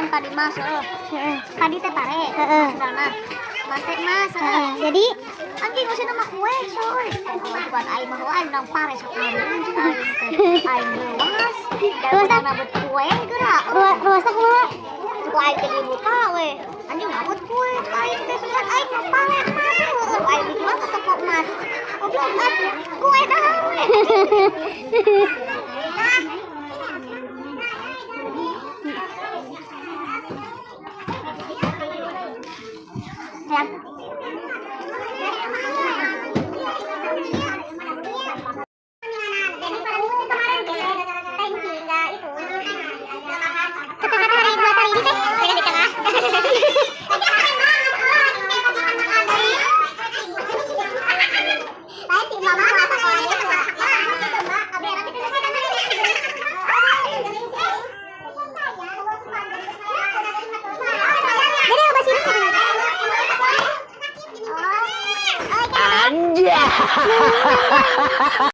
kan tadi mas tadi teh tare sudahna mate mas Jadi anjing usah nama kue coy buat aing mah aing nang pare sekali aing luas terus nama buat kue gerak ruasna kumaha? suka aing teh dibuka we anjing ngabut kue aing teh suka aing nang pare mas aing dijual ke toko emas goblok kue dah we Anjay.